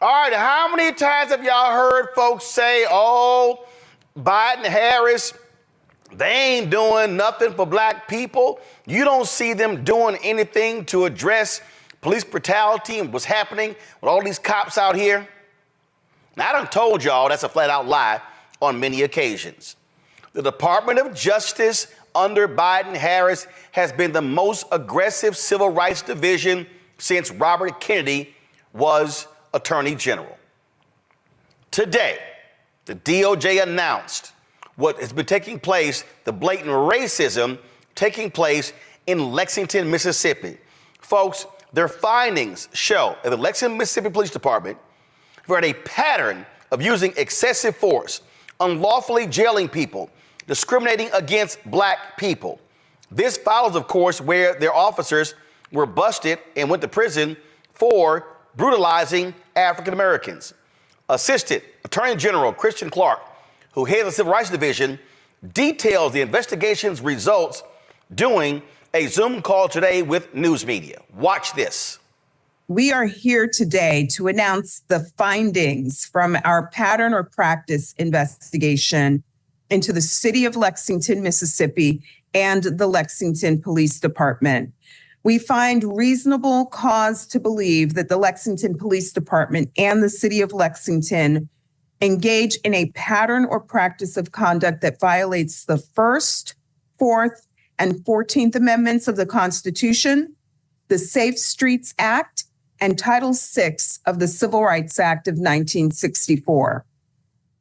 All right, how many times have y'all heard folks say, oh, Biden, Harris, they ain't doing nothing for black people? You don't see them doing anything to address police brutality and what's happening with all these cops out here? Now, I done told y'all that's a flat out lie on many occasions. The Department of Justice under Biden Harris has been the most aggressive civil rights division since Robert Kennedy was Attorney General. Today, the DOJ announced what has been taking place, the blatant racism taking place in Lexington, Mississippi. Folks, their findings show that the Lexington, Mississippi Police Department had a pattern of using excessive force, unlawfully jailing people, discriminating against black people. This follows, of course, where their officers were busted and went to prison for brutalizing African Americans. Assistant Attorney General Christian Clark, who heads the Civil Rights Division, details the investigation's results during a Zoom call today with news media. Watch this. We are here today to announce the findings from our pattern or practice investigation into the city of Lexington, Mississippi, and the Lexington Police Department. We find reasonable cause to believe that the Lexington Police Department and the city of Lexington engage in a pattern or practice of conduct that violates the First, Fourth, and 14th Amendments of the Constitution, the Safe Streets Act, and Title VI of the Civil Rights Act of 1964.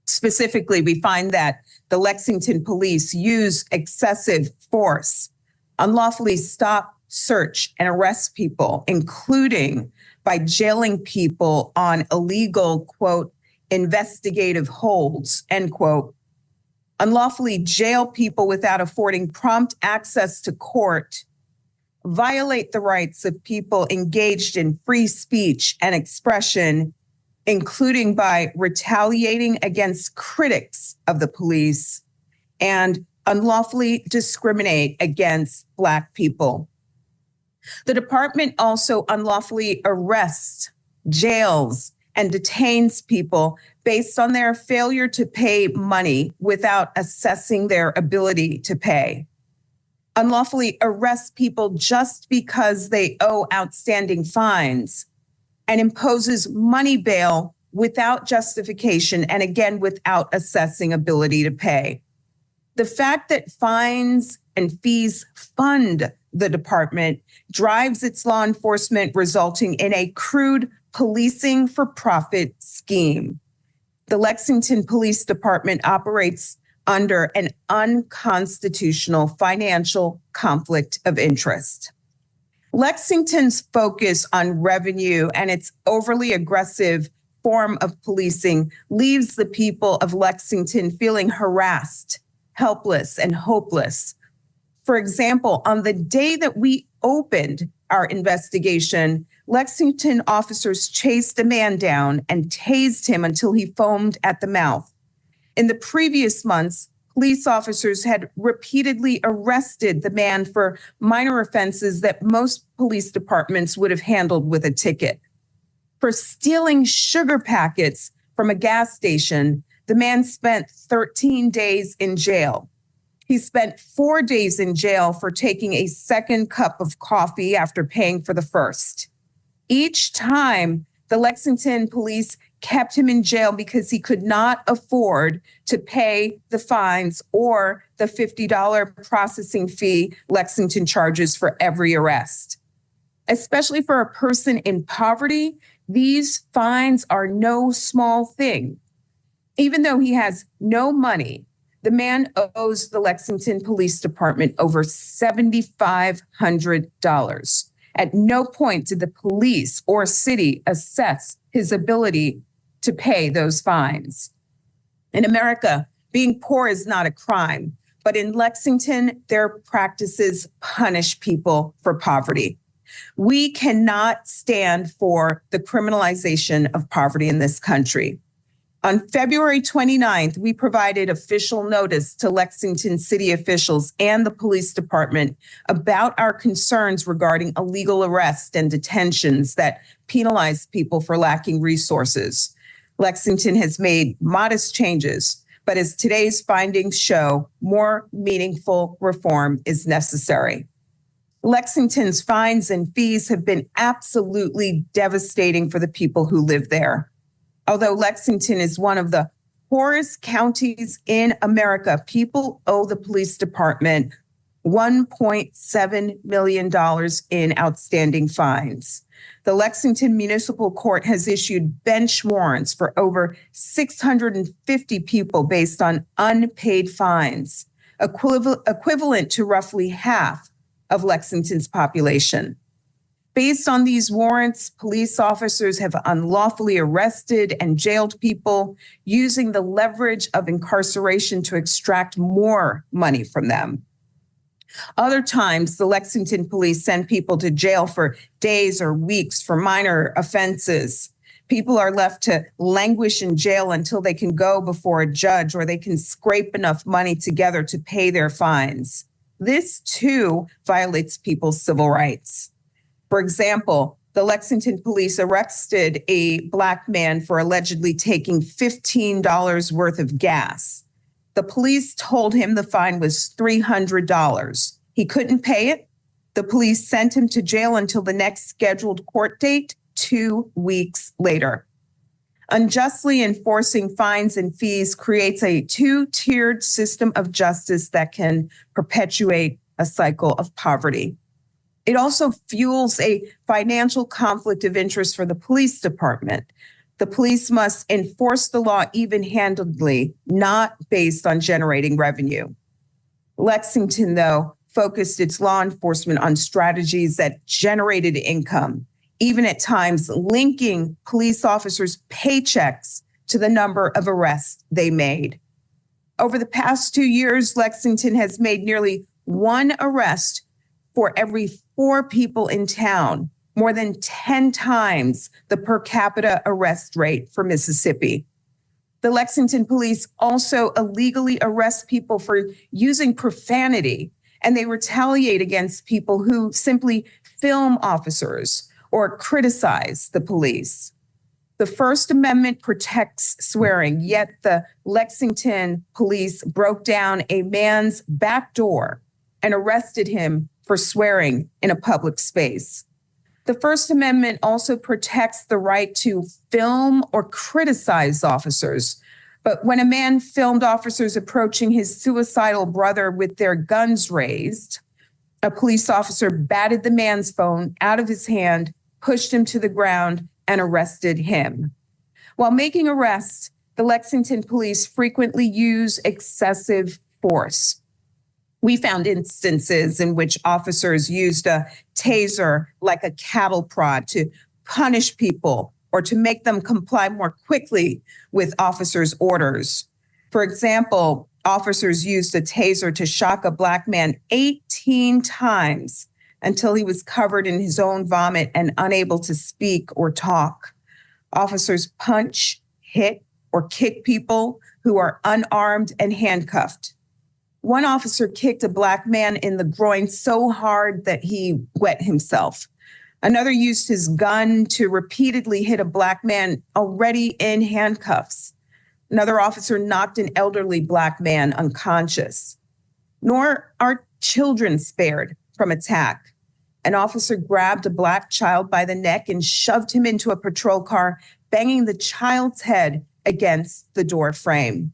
Specifically, we find that the Lexington police use excessive force, unlawfully stop, search, and arrest people, including by jailing people on illegal, quote, investigative holds, end quote, unlawfully jail people without affording prompt access to court, violate the rights of people engaged in free speech and expression, including by retaliating against critics of the police, and unlawfully discriminate against Black people. The department also unlawfully arrests, jails, and detains people based on their failure to pay money without assessing their ability to pay. Unlawfully arrests people just because they owe outstanding fines, and imposes money bail without justification and again without assessing ability to pay. The fact that fines and fees fund the department drives its law enforcement, resulting in a crude policing for profit scheme. The Lexington Police Department operates under an unconstitutional financial conflict of interest. Lexington's focus on revenue and its overly aggressive form of policing leaves the people of Lexington feeling harassed, helpless, and hopeless. For example, on the day that we opened our investigation, Lexington officers chased a man down and tased him until he foamed at the mouth. In the previous months, police officers had repeatedly arrested the man for minor offenses that most police departments would have handled with a ticket. For stealing sugar packets from a gas station, the man spent 13 days in jail. He spent 4 days in jail for taking a second cup of coffee after paying for the first. Each time, the Lexington police kept him in jail because he could not afford to pay the fines or the $50 processing fee Lexington charges for every arrest. Especially for a person in poverty, these fines are no small thing. Even though he has no money, the man owes the Lexington Police Department over $7,500. At no point did the police or city assess his ability to pay those fines. In America, being poor is not a crime, but in Lexington, their practices punish people for poverty. We cannot stand for the criminalization of poverty in this country. On February 29th, we provided official notice to Lexington city officials and the police department about our concerns regarding illegal arrests and detentions that penalize people for lacking resources. Lexington has made modest changes, but as today's findings show, more meaningful reform is necessary. Lexington's fines and fees have been absolutely devastating for the people who live there. Although Lexington is one of the poorest counties in America, people owe the police department $1.7 million in outstanding fines. The Lexington Municipal Court has issued bench warrants for over 650 people based on unpaid fines, equivalent to roughly half of Lexington's population. Based on these warrants, police officers have unlawfully arrested and jailed people using the leverage of incarceration to extract more money from them. Other times, the Lexington police send people to jail for days or weeks for minor offenses. People are left to languish in jail until they can go before a judge or they can scrape enough money together to pay their fines. This, too, violates people's civil rights. For example, the Lexington police arrested a Black man for allegedly taking $15 worth of gas. The police told him the fine was $300. He couldn't pay it. The police sent him to jail until the next scheduled court date 2 weeks later. Unjustly enforcing fines and fees creates a two-tiered system of justice that can perpetuate a cycle of poverty. It also fuels a financial conflict of interest for the police department. The police must enforce the law even-handedly, not based on generating revenue. Lexington, though, focused its law enforcement on strategies that generated income, even at times linking police officers' paychecks to the number of arrests they made. Over the past 2 years, Lexington has made nearly one arrest for every 4 people in town, more than 10 times the per capita arrest rate for Mississippi. The Lexington police also illegally arrest people for using profanity, and they retaliate against people who simply film officers or criticize the police. The First Amendment protects swearing, yet the Lexington police broke down a man's back door and arrested him for swearing in a public space. The First Amendment also protects the right to film or criticize officers. But when a man filmed officers approaching his suicidal brother with their guns raised, a police officer batted the man's phone out of his hand, pushed him to the ground, and arrested him. While making arrests, the Lexington police frequently use excessive force. We found instances in which officers used a taser like a cattle prod to punish people or to make them comply more quickly with officers' orders. For example, officers used a taser to shock a Black man 18 times until he was covered in his own vomit and unable to speak or talk. Officers punch, hit, or kick people who are unarmed and handcuffed. One officer kicked a Black man in the groin so hard that he wet himself. Another used his gun to repeatedly hit a Black man already in handcuffs. Another officer knocked an elderly Black man unconscious. Nor are children spared from attack. An officer grabbed a Black child by the neck and shoved him into a patrol car, banging the child's head against the door frame.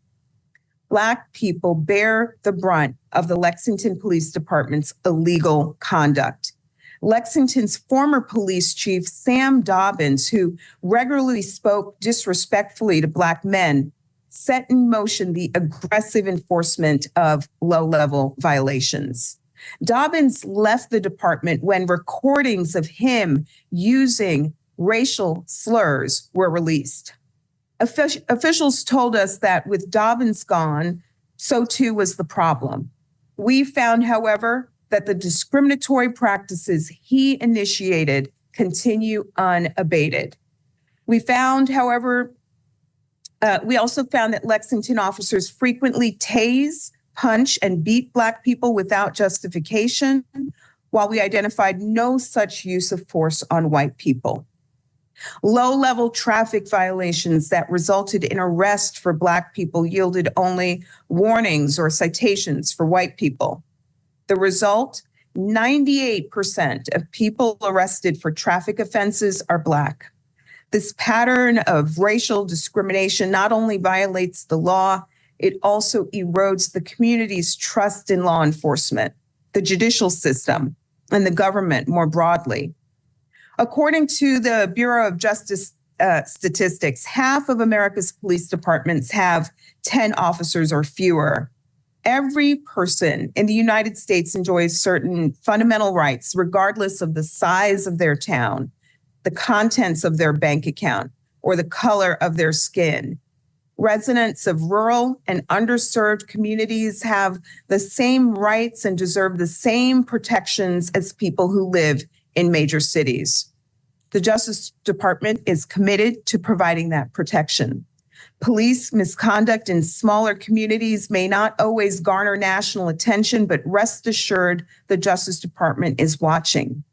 Black people bear the brunt of the Lexington Police Department's illegal conduct. Lexington's former police chief, Sam Dobbins, who regularly spoke disrespectfully to Black men, set in motion the aggressive enforcement of low-level violations. Dobbins left the department when recordings of him using racial slurs were released. Officials told us that with Dobbins gone, so too was the problem. We found, however, that the discriminatory practices he initiated continue unabated. We found, however, We also found that Lexington officers frequently tase, punch, and beat Black people without justification, while we identified no such use of force on white people. Low-level traffic violations that resulted in arrest for Black people yielded only warnings or citations for white people. The result, 98% of people arrested for traffic offenses are Black. This pattern of racial discrimination not only violates the law, it also erodes the community's trust in law enforcement, the judicial system, and the government more broadly. According to the Bureau of Justice statistics, half of America's police departments have 10 officers or fewer. Every person in the United States enjoys certain fundamental rights, regardless of the size of their town, the contents of their bank account, or the color of their skin. Residents of rural and underserved communities have the same rights and deserve the same protections as people who live in major cities. The Justice Department is committed to providing that protection. Police misconduct in smaller communities may not always garner national attention, but rest assured the Justice Department is watching.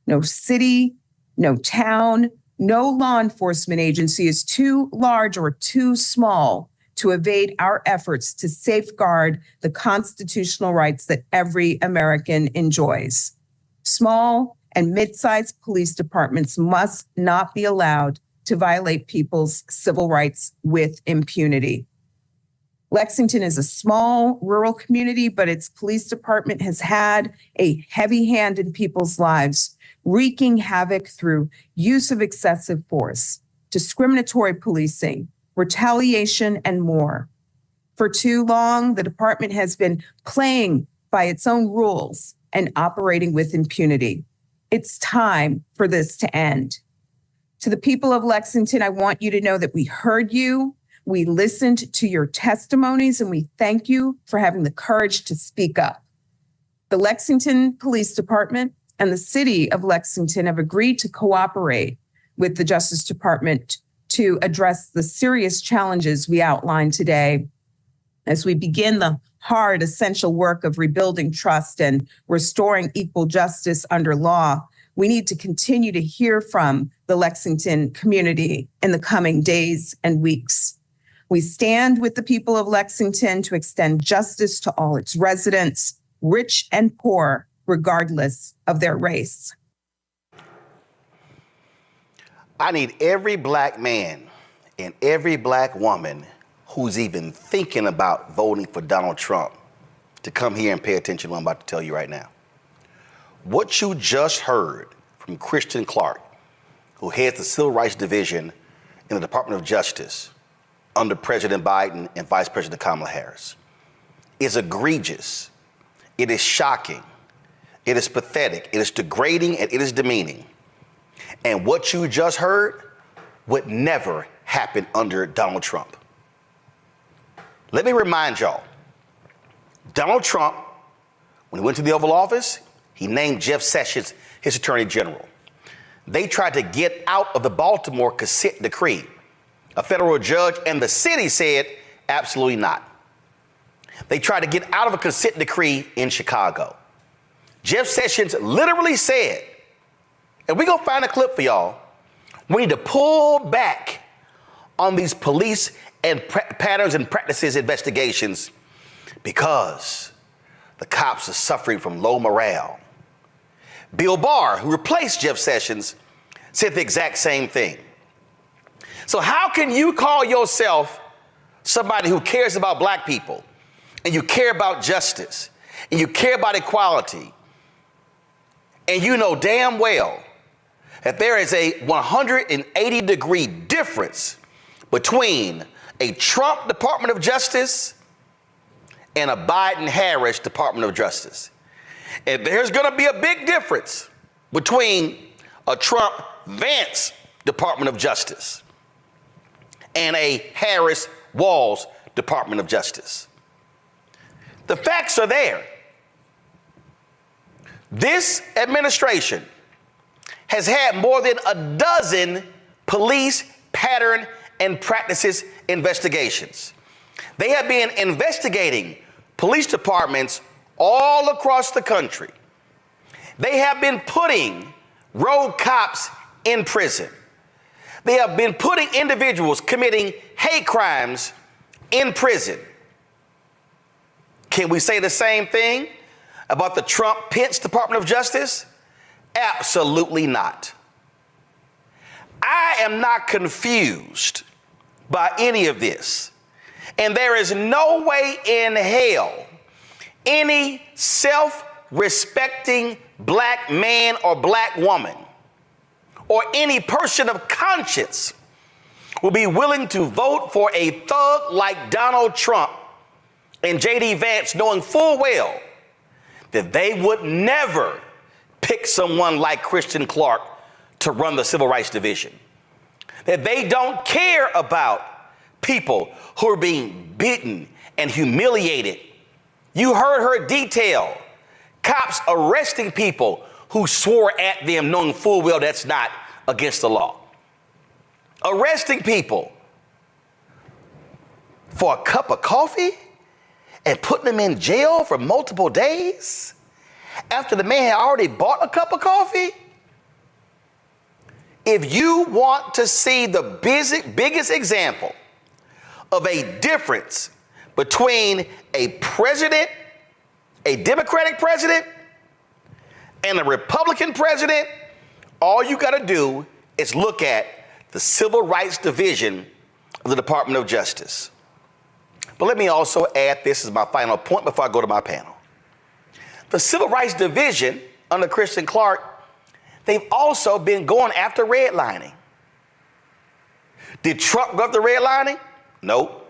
No city, no town, no law enforcement agency is too large or too small to evade our efforts to safeguard the constitutional rights that every American enjoys. Small and mid-sized police departments must not be allowed to violate people's civil rights with impunity. Lexington is a small rural community, but its police department has had a heavy hand in people's lives, wreaking havoc through use of excessive force, discriminatory policing, retaliation, and more. For too long, the department has been playing by its own rules and operating with impunity. It's time for this to end. To the people of Lexington, I want you to know that we heard you, we listened to your testimonies, and we thank you for having the courage to speak up. The Lexington Police Department and the city of Lexington have agreed to cooperate with the Justice Department to address the serious challenges we outlined today as we begin the hard, essential work of rebuilding trust and restoring equal justice under law. We need to continue to hear from the Lexington community in the coming days and weeks. We stand with the people of Lexington to extend justice to all its residents, rich and poor, regardless of their race. I need every Black man and every Black woman who's even thinking about voting for Donald Trump to come here and pay attention to what I'm about to tell you right now. What you just heard from Christian Clark, who heads the Civil Rights Division in the Department of Justice under President Biden and Vice President Kamala Harris, is egregious. It is shocking. It is pathetic. It is degrading, and it is demeaning. And what you just heard would never happen under Donald Trump. Let me remind y'all, Donald Trump, when he went to the Oval Office, he named Jeff Sessions his attorney general. They tried to get out of the Baltimore consent decree. A federal judge and the city said, absolutely not. They tried to get out of a consent decree in Chicago. Jeff Sessions literally said, and we're gonna find a clip for y'all, we need to pull back on these police and patterns and practices investigations because the cops are suffering from low morale. Bill Barr, who replaced Jeff Sessions, said the exact same thing. So how can you call yourself somebody who cares about Black people, and you care about justice, and you care about equality, and you know damn well that there is a 180-degree difference between a Trump Department of Justice and a Biden-Harris Department of Justice? And there's going to be a big difference between a Trump-Vance Department of Justice and a Harris-Walz Department of Justice. The facts are there. This administration has had more than a dozen police pattern and Practices investigations. They have been investigating police departments all across the country. They have been putting rogue cops in prison. They have been putting individuals committing hate crimes in prison. Can we say the same thing about the Trump-Pence Department of Justice? Absolutely not. I am not confused by any of this. And there is no way in hell any self-respecting black man or black woman or any person of conscience will be willing to vote for a thug like Donald Trump and J.D. Vance, knowing full well that they would never pick someone like Christian Clark to run the Civil Rights Division. That they don't care about people who are being beaten and humiliated. You heard her detail cops arresting people who swore at them knowing full well that's not against the law. Arresting people for a cup of coffee and putting them in jail for multiple days after the man had already bought a cup of coffee. If you want to see the biggest example of a difference between a president, a Democratic president, and a Republican president, all you got to do is look at the Civil Rights Division of the Department of Justice. But let me also add this as my final point before I go to my panel. The Civil Rights Division under Christian Clark, they've also been going after redlining. Did Trump go after redlining? No.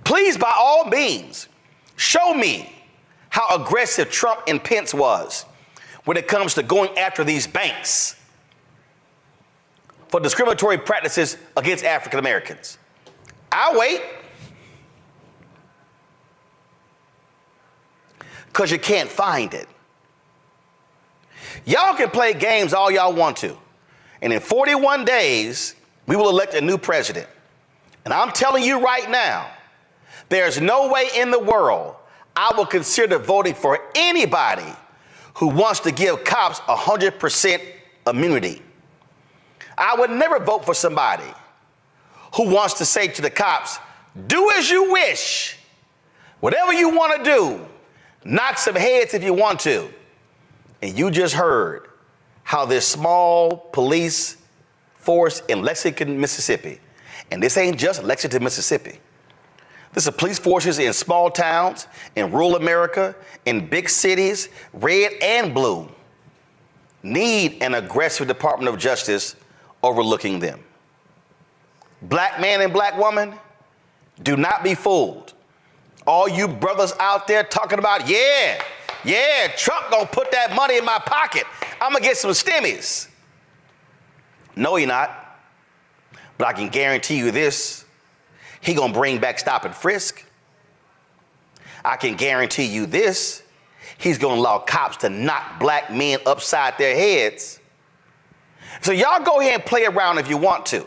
Please, by all means, show me how aggressive Trump and Pence was when it comes to going after these banks for discriminatory practices against African Americans. I'll wait. Because you can't find it. Y'all can play games all y'all want to. And in 41 days, we will elect a new president. And I'm telling you right now, there's no way in the world I will consider voting for anybody who wants to give cops 100% immunity. I would never vote for somebody who wants to say to the cops, do as you wish. Whatever you want to do, knock some heads if you want to. And you just heard how this small police force in Lexington, Mississippi, and this ain't just Lexington, Mississippi. This is police forces in small towns, in rural America, in big cities, red and blue, need an aggressive Department of Justice overlooking them. Black man and black woman, do not be fooled. All you brothers out there talking about, yeah, Trump gonna put that money in my pocket. I'm gonna get some stimmies. No, you're not. But I can guarantee you this, he gonna bring back stop and frisk. I can guarantee you this, he's gonna allow cops to knock black men upside their heads. So y'all go ahead and play around if you want to.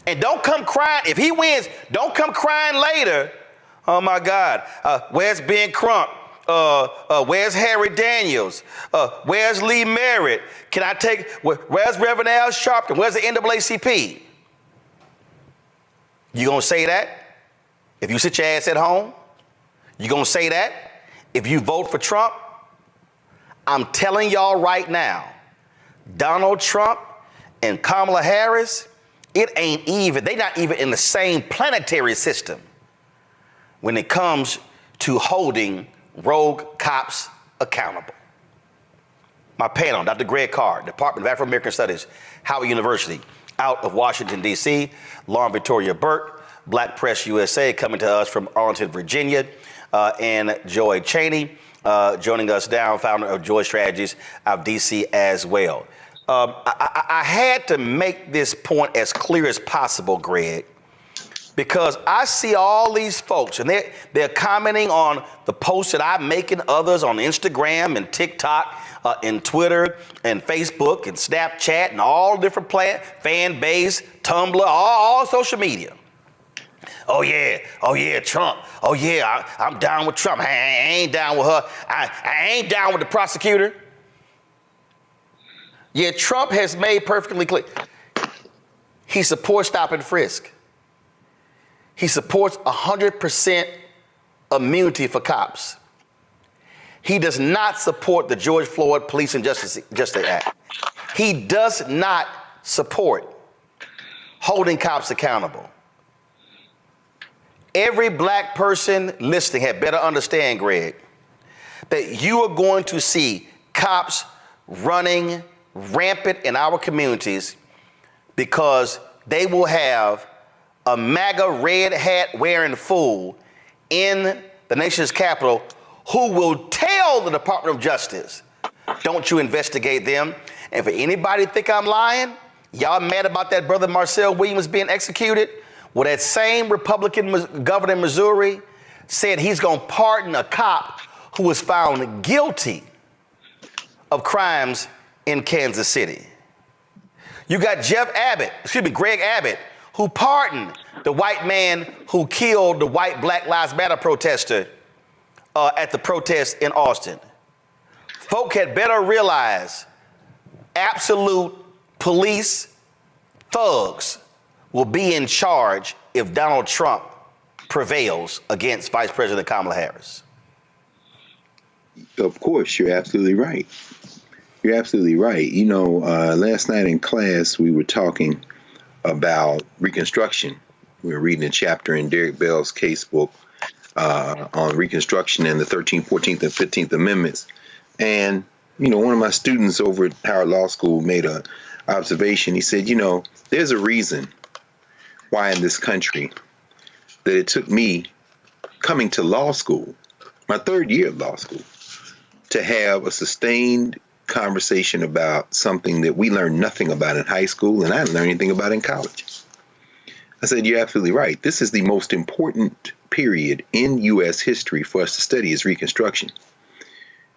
And don't come crying, if he wins, don't come crying later. Oh my God, where's Ben Crump? Where's Harry Daniels? Where's Lee Merritt? Where's Reverend Al Sharpton? Where's the NAACP? You gonna say that if you sit your ass at home? You gonna say that if you vote for Trump? I'm telling y'all right now, Donald Trump and Kamala Harris, it ain't even, they're not even in the same planetary system when it comes to holding rogue cops accountable. My panel, Dr. Greg Carr, Department of Afro-American Studies, Howard University, out of Washington, D.C., Lauren Victoria Burke, Black Press USA, coming to us from Arlington, Virginia, and Joy Chaney, joining us down, founder of Joy Strategies of D.C. as well. I had to make this point as clear as possible, Greg, because I see all these folks and they're commenting on the posts that I'm making, others on Instagram and TikTok and Twitter and Facebook and Snapchat and all different fan base, Tumblr, all social media. Oh yeah, Trump. Oh yeah, I'm down with Trump. I ain't down with her. I ain't down with the prosecutor. Yeah, Trump has made perfectly clear. He supports stop and frisk. He supports 100% immunity for cops. He does not support the George Floyd Police and Justice Act. He does not support holding cops accountable. Every black person listening had better understand, Greg, that you are going to see cops running rampant in our communities because they will have a MAGA red hat wearing fool in the nation's capital who will tell the Department of Justice, don't you investigate them. And for anybody think I'm lying, y'all mad about that brother Marcel Williams being executed? Well, that same Republican governor in Missouri said he's going to pardon a cop who was found guilty of crimes in Kansas City. You got Greg Abbott, who pardoned the white man who killed the white Black Lives Matter protester at the protest in Austin. Folk had better realize absolute police thugs will be in charge if Donald Trump prevails against Vice President Kamala Harris. Of course, you're absolutely right. You're absolutely right. You know, last night in class, we were talking about Reconstruction. We were reading a chapter in Derek Bell's casebook on Reconstruction and the 13th, 14th, and 15th Amendments. And, you know, one of my students over at Howard Law School made an observation. He said, you know, there's a reason why in this country that it took me coming to law school, my third year of law school, to have a sustained conversation about something that we learned nothing about in high school and I didn't learn anything about in college. I said, you're absolutely right. This is the most important period in U.S. history for us to study is Reconstruction.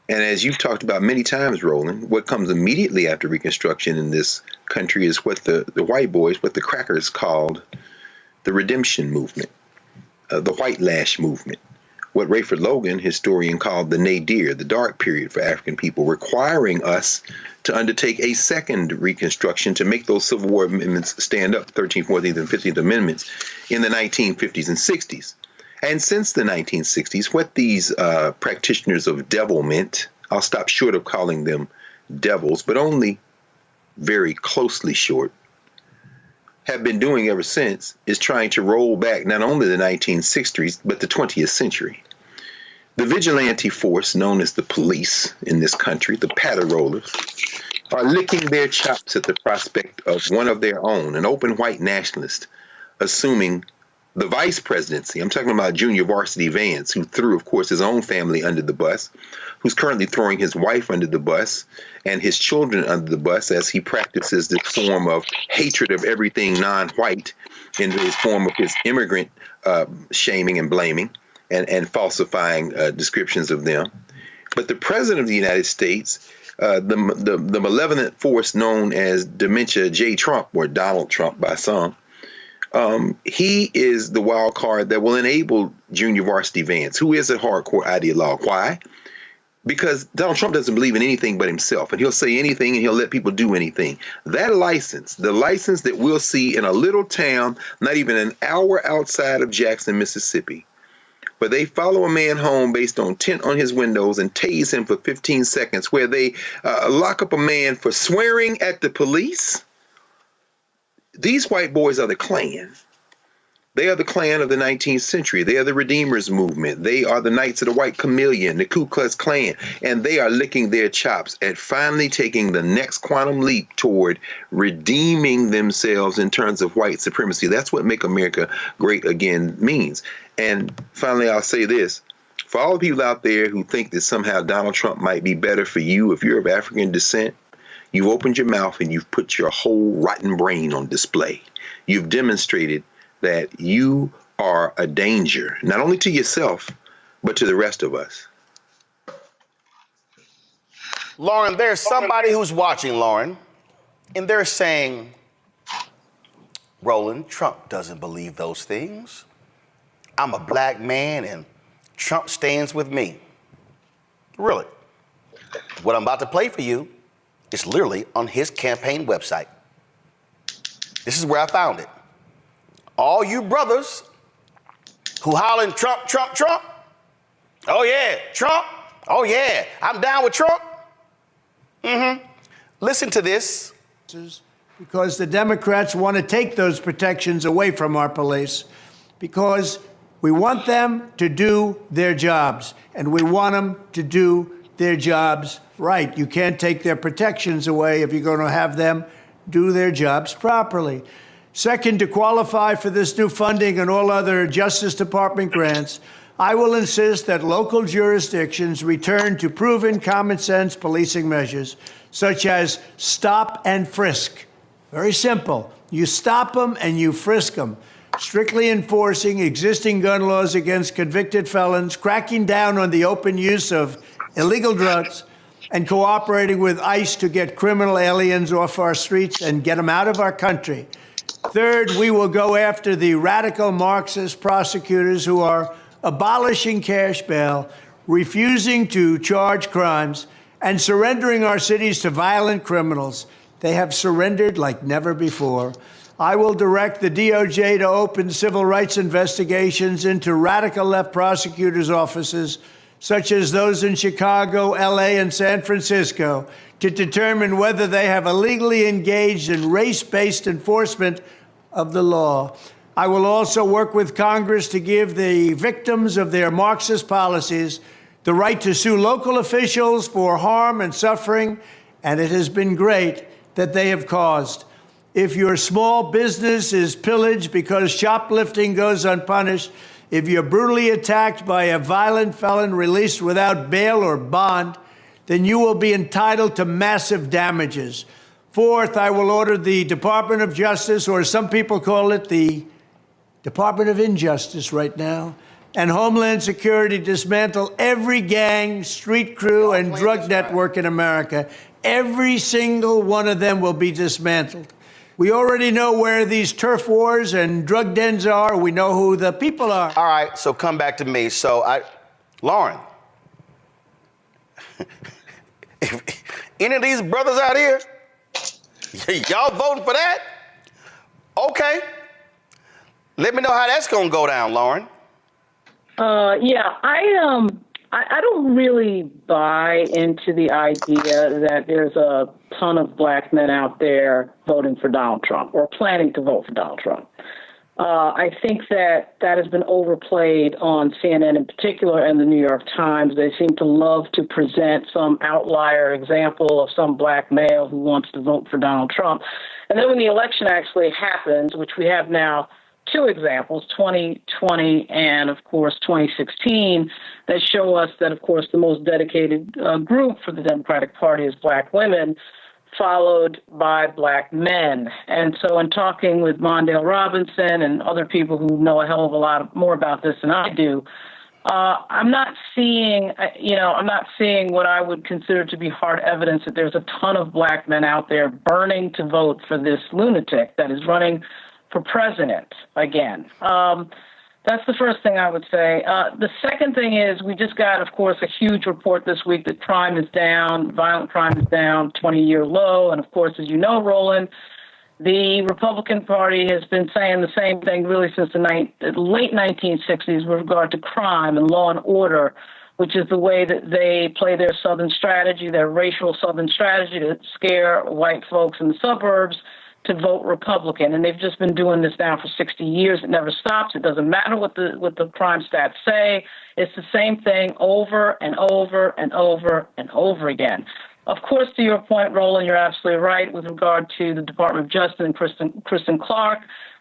And as you've talked about many times, Roland, what comes immediately after Reconstruction in this country is what the white boys, what the crackers called the redemption movement, the white lash movement, what Rayford Logan, historian, called the nadir, the dark period for African people, requiring us to undertake a second Reconstruction to make those Civil War amendments stand up, 13th, 14th, and 15th Amendments, in the 1950s and 60s. And since the 1960s, what these practitioners of devilment, I'll stop short of calling them devils, but only very closely short, have been doing ever since is trying to roll back not only the 1960s, but the 20th century. The vigilante force known as the police in this country, the patter-rollers, are licking their chops at the prospect of one of their own, an open white nationalist, assuming the vice presidency. I'm talking about Junior Varsity Vance, who threw, of course, his own family under the bus, who's currently throwing his wife under the bus and his children under the bus as he practices this form of hatred of everything non-white in his form of his immigrant shaming and blaming and falsifying descriptions of them. But the president of the United States, the malevolent force known as Dementia J. Trump, or Donald Trump by some, he is the wild card that will enable Junior Varsity Vance, who is a hardcore ideologue. Why? Because Donald Trump doesn't believe in anything but himself, and he'll say anything and he'll let people do anything. That license, the license that we'll see in a little town, not even an hour outside of Jackson, Mississippi, where they follow a man home based on tint on his windows and tase him for 15 seconds, where they lock up a man for swearing at the police. These white boys are the Klan. They are the Klan of the 19th century. They are the Redeemers movement. They are the Knights of the White Chameleon, the Ku Klux Klan. And they are licking their chops at finally taking the next quantum leap toward redeeming themselves in terms of white supremacy. That's what Make America Great Again means. And finally, I'll say this. For all the people out there who think that somehow Donald Trump might be better for you if you're of African descent, you've opened your mouth and you've put your whole rotten brain on display. You've demonstrated that you are a danger, not only to yourself, but to the rest of us. Lauren, there's somebody who's watching, Lauren, and they're saying, Roland, Trump doesn't believe those things. I'm a black man and Trump stands with me. Really? What I'm about to play for you is literally on his campaign website. This is where I found it. All you brothers who hollering Trump, Trump, Trump. Oh yeah, Trump. Oh yeah, I'm down with Trump. Listen to this. Because the Democrats want to take those protections away from our police, because we want them to do their jobs, and we want them to do their jobs right. You can't take their protections away if you're going to have them do their jobs properly. Second, to qualify for this new funding and all other Justice Department grants, I will insist that local jurisdictions return to proven common sense policing measures, such as stop and frisk. Very simple. You stop them and you frisk them. Strictly enforcing existing gun laws against convicted felons, cracking down on the open use of illegal drugs, and cooperating with ICE to get criminal aliens off our streets and get them out of our country. Third, we will go after the radical Marxist prosecutors who are abolishing cash bail, refusing to charge crimes, and surrendering our cities to violent criminals. They have surrendered like never before. I will direct the DOJ to open civil rights investigations into radical left prosecutors' offices, such as those in Chicago, LA, and San Francisco, to determine whether they have illegally engaged in race-based enforcement of the law. I will also work with Congress to give the victims of their Marxist policies the right to sue local officials for harm and suffering, and it has been great that they have caused. If your small business is pillaged because shoplifting goes unpunished, if you're brutally attacked by a violent felon released without bail or bond, then you will be entitled to massive damages. Fourth, I will order the Department of Justice, or some people call it the Department of Injustice right now, and Homeland Security dismantle every gang, street crew, and drug network in America. Every single one of them will be dismantled. We already know where these turf wars and drug dens are. We know who the people are. All right, so come back to me. Lauren, if any of these brothers out here, y'all voting for that? Okay. Let me know how that's gonna go down, Lauren. Yeah, I don't really buy into the idea that there's a ton of black men out there voting for Donald Trump or planning to vote for Donald Trump. I think that has been overplayed on CNN in particular and the New York Times. They seem to love to present some outlier example of some black male who wants to vote for Donald Trump. And then when the election actually happens, which we have now two examples, 2020 and, of course, 2016, that show us that, of course, the most dedicated group for the Democratic Party is black women, followed by black men. And so in talking with Mondale Robinson and other people who know a hell of a lot more about this than I do, I'm not seeing what I would consider to be hard evidence that there's a ton of black men out there burning to vote for this lunatic that is running for president again. That's the first thing I would say. The second thing is we just got, of course, a huge report this week that crime is down, violent crime is down, 20-year low. And, of course, as you know, Roland, the Republican Party has been saying the same thing really since the late 1960s with regard to crime and law and order, which is the way that they play their Southern strategy, their racial Southern strategy to scare white folks in the suburbs to vote Republican. And they've just been doing this now for 60 years. It never stops. It doesn't matter what the crime stats say. It's the same thing over and over and over and over again. Of course, to your point, Roland, you're absolutely right with regard to the Department of Justice and Kristen Clark.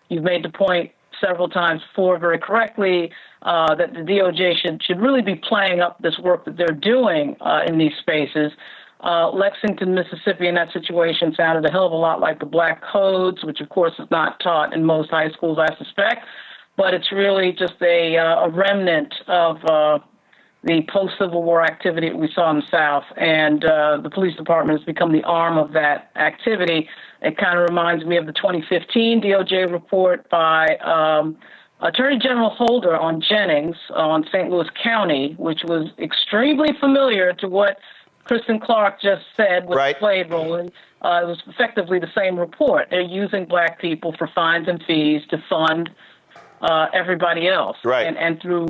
You've made the point several times before very correctly that the DOJ should really be playing up this work that they're doing in these spaces. Lexington, Mississippi in that situation sounded a hell of a lot like the Black Codes, which of course is not taught in most high schools, I suspect, but it's really just a remnant of the post-Civil War activity that we saw in the South, and the police department has become the arm of that activity. It kind of reminds me of the 2015 DOJ report by Attorney General Holder on Jennings on St. Louis County, which was extremely familiar to what Kristen Clark just said with right. the Slade ruling. It was effectively the same report. They're using black people for fines and fees to fund everybody else, right. and through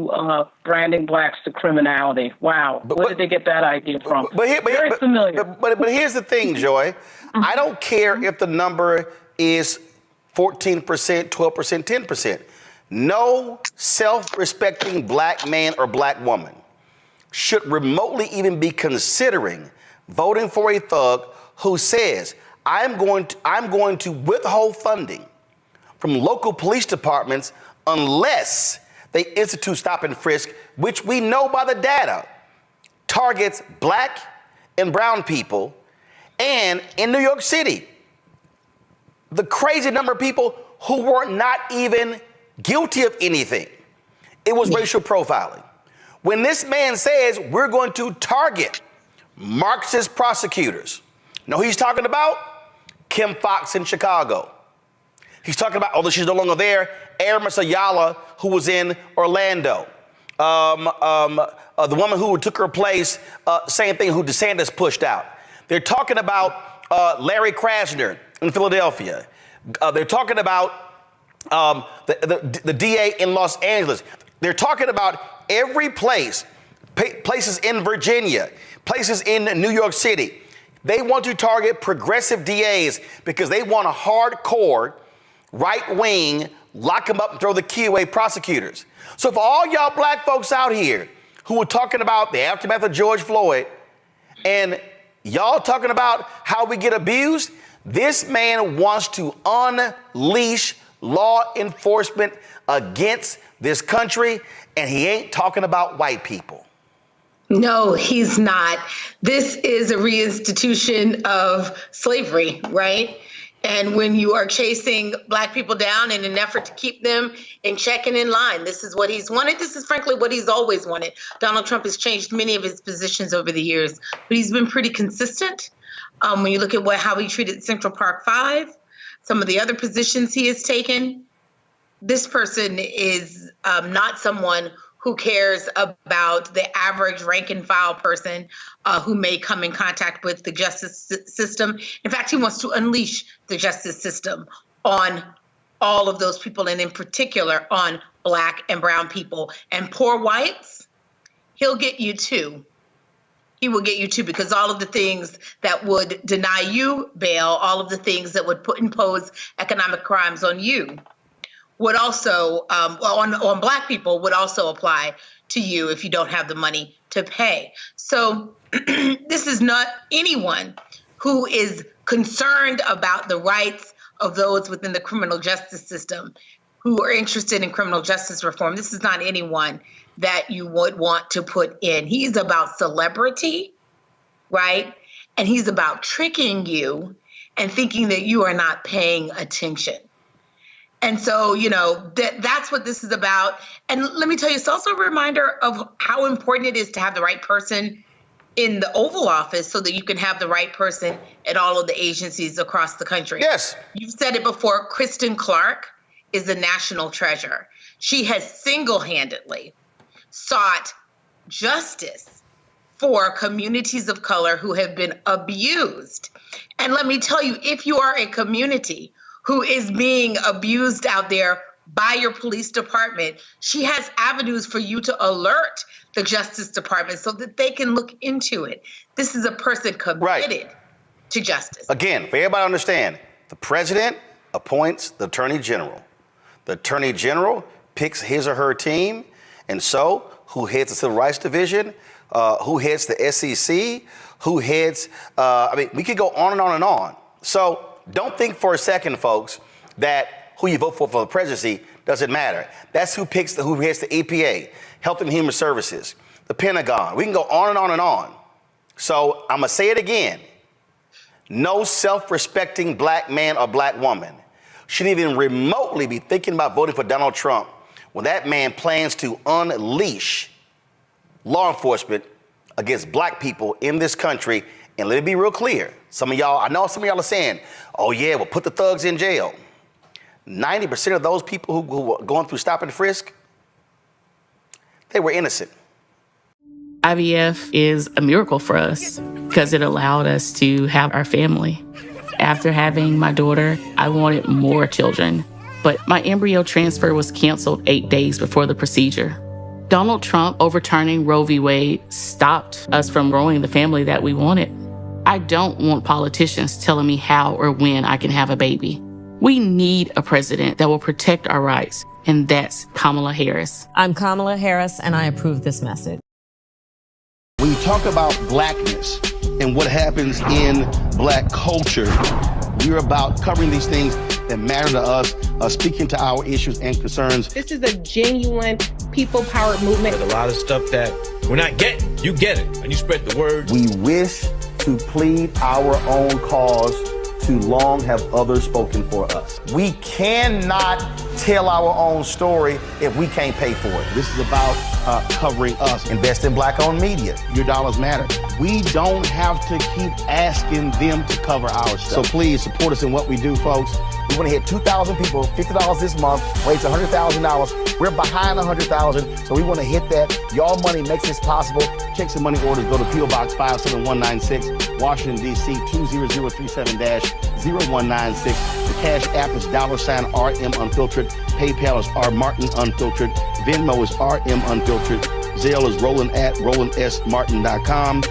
branding blacks to criminality. Wow, where did they get that idea from? Very familiar. But here's the thing, Joy. I don't care if the number is 14%, 12%, 10%. No self-respecting black man or black woman should remotely even be considering voting for a thug who says, I'm going to withhold funding from local police departments unless they institute stop and frisk, which we know by the data targets black and brown people. And in New York City, the crazy number of people who were not even guilty of anything. It was racial profiling. When this man says we're going to target Marxist prosecutors, know who he's talking about? Kim Foxx in Chicago. He's talking about, although she's no longer there, Aramis Ayala, who was in Orlando. The woman who took her place, same thing, who DeSantis pushed out. They're talking about Larry Krasner in Philadelphia. They're talking about the DA in Los Angeles. They're talking about every places in Virginia, places in New York City. They want to target progressive DAs because they want a hardcore, right-wing, lock them up and throw the key away prosecutors. So for all y'all black folks out here who are talking about the aftermath of George Floyd and y'all talking about how we get abused, this man wants to unleash law enforcement against this country, and he ain't talking about white people. No, he's not. This is a reinstitution of slavery, right? And when you are chasing black people down in an effort to keep them in check and in line, this is what he's wanted. This is frankly what he's always wanted. Donald Trump has changed many of his positions over the years, but he's been pretty consistent. When you look at how he treated Central Park 5, some of the other positions he has taken, this person is not someone who cares about the average rank and file person who may come in contact with the justice system. In fact, he wants to unleash the justice system on all of those people, and in particular on black and brown people. And poor whites, he'll get you too. He will get you too, because all of the things that would deny you bail, all of the things that would impose economic crimes on you, would also, on black people, would also apply to you if you don't have the money to pay. So this is not anyone who is concerned about the rights of those within the criminal justice system who are interested in criminal justice reform. This is not anyone that you would want to put in. He's about celebrity, right? And he's about tricking you and thinking that you are not paying attention. And so, that's what this is about. And let me tell you, it's also a reminder of how important it is to have the right person in the Oval Office so that you can have the right person at all of the agencies across the country. Yes. You've said it before, Kristen Clark is a national treasure. She has single-handedly sought justice for communities of color who have been abused. And let me tell you, if you are a community who is being abused out there by your police department, she has avenues for you to alert the Justice Department so that they can look into it. This is a person committed to justice. Again, for everybody to understand, the president appoints the attorney general. The attorney general picks his or her team. And so who heads the Civil Rights Division, who heads the SEC, who heads, we could go on and on and on. So don't think for a second, folks, that who you vote for the presidency doesn't matter. That's who heads the EPA, Health and Human Services, the Pentagon. We can go on and on and on. So I'm going to say it again. No self-respecting black man or black woman should even remotely be thinking about voting for Donald Trump when that man plans to unleash law enforcement against black people in this country. And let it be real clear. I know some of y'all are saying, oh yeah, well put the thugs in jail. 90% of those people who were going through stop and frisk, they were innocent. IVF is a miracle for us because it allowed us to have our family. After having my daughter, I wanted more children, but my embryo transfer was canceled 8 days before the procedure. Donald Trump overturning Roe v. Wade stopped us from growing the family that we wanted. I don't want politicians telling me how or when I can have a baby. We need a president that will protect our rights, and that's Kamala Harris. I'm Kamala Harris, and I approve this message. When you talk about blackness and what happens in black culture, we're about covering these things that matter to us, speaking to our issues and concerns. This is a genuine people-powered movement. There's a lot of stuff that we're not getting. You get it, and you spread the word. We wish to plead our own cause. Too long have others spoken for us. We cannot tell our own story if we can't pay for it. This is about covering us. Invest in black-owned media. Your dollars matter. We don't have to keep asking them to cover our stuff. So please support us in what we do, folks. We want to hit 2,000 people, $50 this month, raise $100,000. We're behind 100,000, so we want to hit that. Y'all money makes this possible. Check some money orders. Go to P.O. Box 57196, Washington, D.C. 20037-0196. The Cash App is $RM Unfiltered. PayPal is R Martin Unfiltered. Venmo is RM Unfiltered. Zelle is Roland@RolandSMartin.com.